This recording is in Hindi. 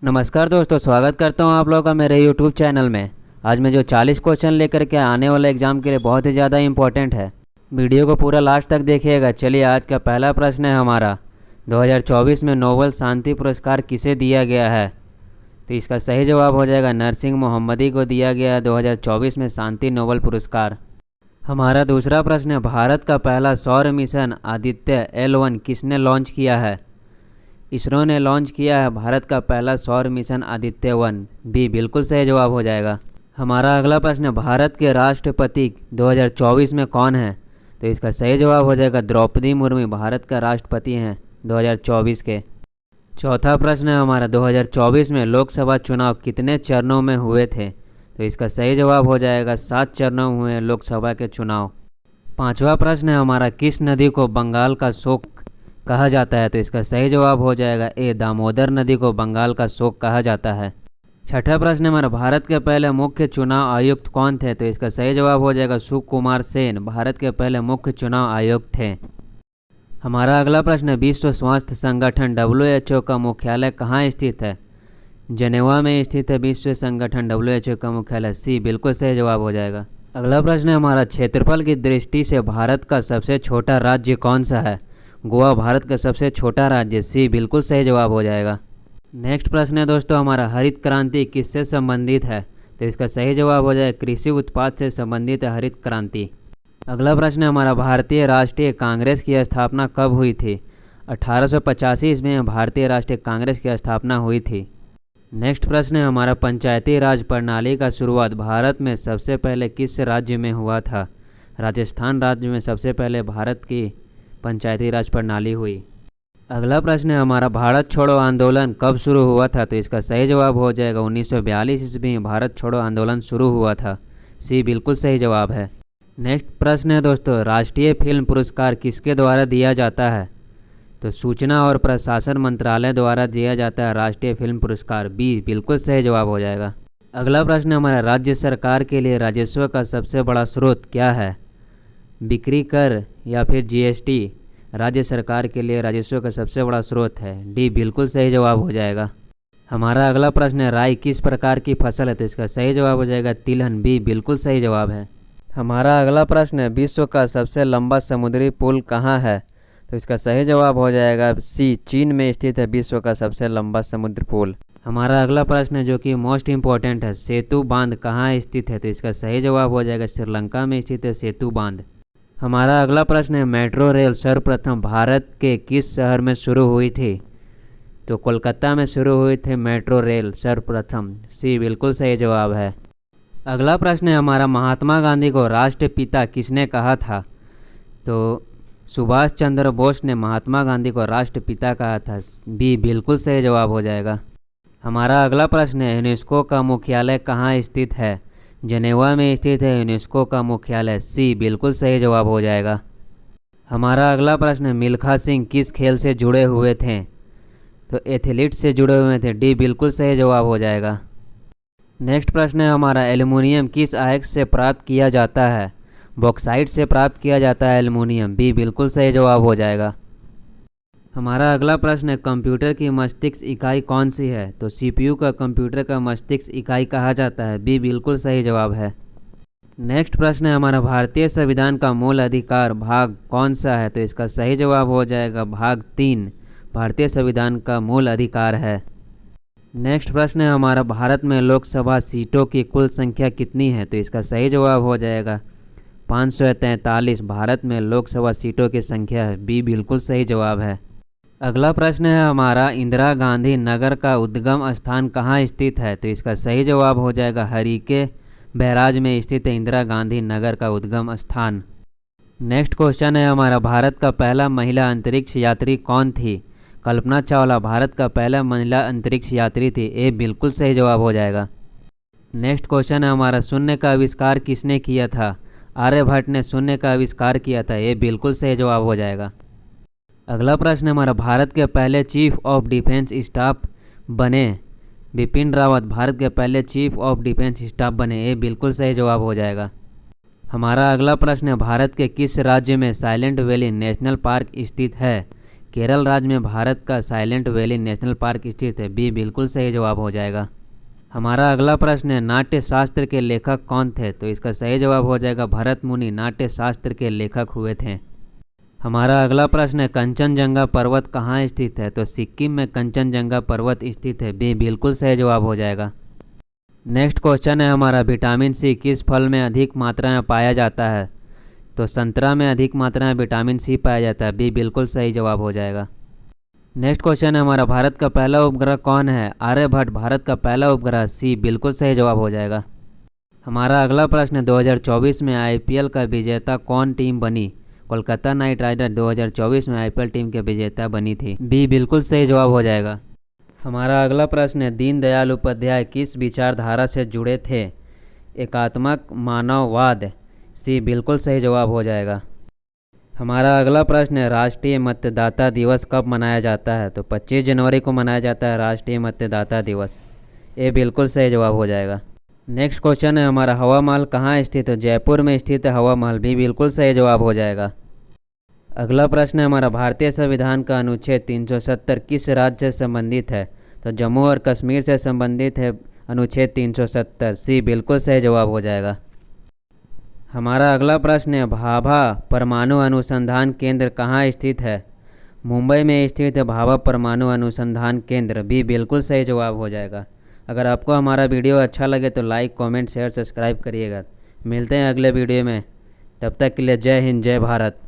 नमस्कार दोस्तों, स्वागत करता हूं आप लोगों का मेरे YouTube चैनल में। आज मैं जो 40 क्वेश्चन लेकर के आने वाले एग्ज़ाम के लिए बहुत ही ज़्यादा इम्पोर्टेंट है। वीडियो को पूरा लास्ट तक देखिएगा। चलिए, आज का पहला प्रश्न है हमारा, 2024 में नोबेल शांति पुरस्कार किसे दिया गया है? तो इसका सही जवाब हो जाएगा नरसिंह मोहम्मदी को दिया गया 2024 में शांति नोबेल पुरस्कार। हमारा दूसरा प्रश्न है, भारत का पहला सौर मिशन आदित्य L1 किसने लॉन्च किया है? इसरो ने लॉन्च किया है भारत का पहला सौर मिशन आदित्य 1। बी बिल्कुल सही जवाब हो जाएगा। हमारा अगला प्रश्न है, भारत के राष्ट्रपति 2024 में कौन है? तो इसका सही जवाब हो जाएगा द्रौपदी मुर्मू भारत का राष्ट्रपति हैं 2024 के। चौथा प्रश्न है हमारा, 2024 में लोकसभा चुनाव कितने चरणों में हुए थे? तो इसका सही जवाब हो जाएगा 7 चरणों में हुए लोकसभा के चुनाव। पांचवा प्रश्न है हमारा, किस नदी को बंगाल का शोक कहा जाता है? तो इसका सही जवाब हो जाएगा ए, दामोदर नदी को बंगाल का शोक कहा जाता है। छठा प्रश्न हमारा, भारत के पहले मुख्य चुनाव आयुक्त कौन थे? तो इसका सही जवाब हो जाएगा सुकुमार सेन भारत के पहले मुख्य चुनाव आयुक्त थे। हमारा अगला प्रश्न है, विश्व स्वास्थ्य संगठन WHO का मुख्यालय कहाँ स्थित है? जनेवा में स्थित है विश्व संगठन WHO का मुख्यालय। सी बिल्कुल सही जवाब हो जाएगा। अगला प्रश्न है हमारा, क्षेत्रफल की दृष्टि से भारत का सबसे छोटा राज्य कौन सा है? गोवा भारत का सबसे छोटा राज्य। सी बिल्कुल सही जवाब हो जाएगा। नेक्स्ट प्रश्न है दोस्तों हमारा, हरित क्रांति किससे संबंधित है? तो इसका सही जवाब हो जाएगा कृषि उत्पाद से संबंधित है हरित क्रांति। अगला प्रश्न है हमारा, भारतीय राष्ट्रीय कांग्रेस की स्थापना कब हुई थी? 1885 ईस्वी में भारतीय राष्ट्रीय कांग्रेस की स्थापना हुई थी। नेक्स्ट प्रश्न है हमारा, पंचायती राज प्रणाली का शुरुआत भारत में सबसे पहले किस राज्य में हुआ था? राजस्थान राज्य में सबसे पहले भारत की पंचायती राज प्रणाली हुई। अगला प्रश्न है हमारा, भारत छोड़ो आंदोलन कब शुरू हुआ था? तो इसका सही जवाब हो जाएगा 1942 ईस्वी में भारत छोड़ो आंदोलन शुरू हुआ था। सी बिल्कुल सही जवाब है। नेक्स्ट प्रश्न है दोस्तों, राष्ट्रीय फिल्म पुरस्कार किसके द्वारा दिया जाता है? तो सूचना और प्रशासन मंत्रालय द्वारा दिया जाता है राष्ट्रीय फिल्म पुरस्कार। बी बिल्कुल सही जवाब हो जाएगा। अगला प्रश्न हमारा, राज्य सरकार के लिए राजस्व का सबसे बड़ा स्रोत क्या है? बिक्री कर या फिर GST राज्य सरकार के लिए राजस्व का सबसे बड़ा स्रोत है। डी बिल्कुल सही जवाब हो जाएगा। हमारा अगला प्रश्न है, राई किस प्रकार की फसल है? तो इसका सही जवाब हो जाएगा तिलहन। बी बिल्कुल सही जवाब है। हमारा अगला प्रश्न है, विश्व का सबसे लंबा समुद्री पुल कहाँ है? तो इसका सही जवाब हो जाएगा सी, चीन में स्थित है विश्व का सबसे लंबा समुद्र पुल। हमारा अगला प्रश्न है जो कि मोस्ट इंपॉर्टेंट है, सेतु बांध कहाँ स्थित है? तो इसका सही जवाब हो जाएगा श्रीलंका में स्थित है सेतु बांध। हमारा अगला प्रश्न है, मेट्रो रेल सर्वप्रथम भारत के किस शहर में शुरू हुई थी? तो कोलकाता में शुरू हुई थी मेट्रो रेल सर्वप्रथम। सी बिल्कुल सही जवाब है। अगला प्रश्न है हमारा, महात्मा गांधी को राष्ट्रपिता किसने कहा था? तो सुभाष चंद्र बोस ने महात्मा गांधी को राष्ट्रपिता कहा था। बी बिल्कुल सही जवाब हो जाएगा। हमारा अगला प्रश्न है, यूनेस्को का मुख्यालय कहाँ स्थित है? जनेवा में स्थित है यूनेस्को का मुख्यालय। सी बिल्कुल सही जवाब हो जाएगा। हमारा अगला प्रश्न है, मिल्खा सिंह किस खेल से जुड़े हुए थे? तो एथलीट से जुड़े हुए थे। डी बिल्कुल सही जवाब हो जाएगा। नेक्स्ट प्रश्न है हमारा, एल्युमिनियम किस आयक से प्राप्त किया जाता है? बॉक्साइट से प्राप्त किया जाता है एल्युमिनियम। बी बिल्कुल सही जवाब हो जाएगा। हमारा अगला प्रश्न है, कंप्यूटर की मस्तिष्क इकाई कौन सी है? तो CPU का कंप्यूटर का मस्तिष्क इकाई कहा जाता है। बी बिल्कुल सही जवाब है। नेक्स्ट प्रश्न है हमारा, भारतीय संविधान का मूल अधिकार भाग कौन सा है? तो इसका सही जवाब हो जाएगा भाग 3 भारतीय संविधान का मूल अधिकार है। नेक्स्ट प्रश्न है हमारा, भारत में लोकसभा सीटों की कुल संख्या कितनी है? तो इसका सही जवाब हो जाएगा 543 भारत में लोकसभा सीटों की संख्या है। बी बिल्कुल सही जवाब है। अगला प्रश्न है हमारा, इंदिरा गांधी नगर का उद्गम स्थान कहाँ स्थित है? तो इसका सही जवाब हो जाएगा हरिके बैराज में स्थित है इंदिरा गांधी नगर का उद्गम स्थान। नेक्स्ट क्वेश्चन है हमारा, भारत का पहला महिला अंतरिक्ष यात्री कौन थी? कल्पना चावला भारत का पहला महिला अंतरिक्ष यात्री थी। ए बिल्कुल सही जवाब हो जाएगा। नेक्स्ट क्वेश्चन है हमारा, शून्य का आविष्कार किसने किया था? आर्यभट्ट ने शून्य का आविष्कार किया था। ये बिल्कुल सही जवाब हो जाएगा। अगला प्रश्न हमारा, भारत के पहले चीफ ऑफ डिफेंस स्टाफ बने बिपिन रावत भारत के पहले चीफ ऑफ डिफेंस स्टाफ बने। ये बिल्कुल सही जवाब हो जाएगा। हमारा अगला प्रश्न है, भारत के किस राज्य में साइलेंट वैली नेशनल पार्क स्थित है? केरल राज्य में भारत का साइलेंट वैली नेशनल पार्क स्थित है। बी बिल्कुल सही जवाब हो जाएगा। हमारा अगला प्रश्न है, नाट्य शास्त्र के लेखक कौन थे? तो इसका सही जवाब हो जाएगा भरत मुनि नाट्य शास्त्र के लेखक हुए थे। हमारा अगला प्रश्न है, कंचनजंगा पर्वत कहाँ स्थित है? तो सिक्किम में कंचनजंगा पर्वत स्थित है। बी बिल्कुल सही जवाब हो जाएगा। नेक्स्ट क्वेश्चन है हमारा, विटामिन सी किस फल में अधिक मात्रा में पाया जाता है? तो संतरा में अधिक मात्रा में विटामिन सी पाया जाता है। बी बिल्कुल सही जवाब हो जाएगा। नेक्स्ट क्वेश्चन है हमारा, भारत का पहला उपग्रह कौन है? आर्यभट्ट भारत का पहला उपग्रह। सी बिल्कुल सही जवाब हो जाएगा। हमारा अगला प्रश्न है, 2024 में आईपीएल का विजेता कौन टीम बनी? कोलकाता नाइट राइडर 2024 में आईपीएल टीम के विजेता बनी थी। बी बिल्कुल सही जवाब हो जाएगा। हमारा अगला प्रश्न है, दीनदयाल उपाध्याय किस विचारधारा से जुड़े थे? एकात्मक मानववाद। सी बिल्कुल सही जवाब हो जाएगा। हमारा अगला प्रश्न है, राष्ट्रीय मतदाता दिवस कब मनाया जाता है? तो 25 जनवरी को मनाया जाता है राष्ट्रीय मतदाता दिवस। ये बिल्कुल सही जवाब हो जाएगा। नेक्स्ट क्वेश्चन है हमारा, हवा महल कहाँ स्थित है? जयपुर में स्थित है हवा महल। भी बिल्कुल सही जवाब हो जाएगा। अगला प्रश्न है हमारा, भारतीय संविधान का अनुच्छेद 370 किस राज्य से संबंधित है? तो जम्मू और कश्मीर से संबंधित है अनुच्छेद 370। सी बिल्कुल सही जवाब हो जाएगा। हमारा अगला प्रश्न है, भाभा परमाणु अनुसंधान केंद्र कहाँ स्थित है? मुंबई में स्थित है भाभा परमाणु अनुसंधान केंद्र। बी बिल्कुल सही जवाब हो जाएगा। अगर आपको हमारा वीडियो अच्छा लगे तो लाइक कमेंट शेयर सब्सक्राइब करिएगा। मिलते हैं अगले वीडियो में, तब तक के लिए जय हिंद जय भारत।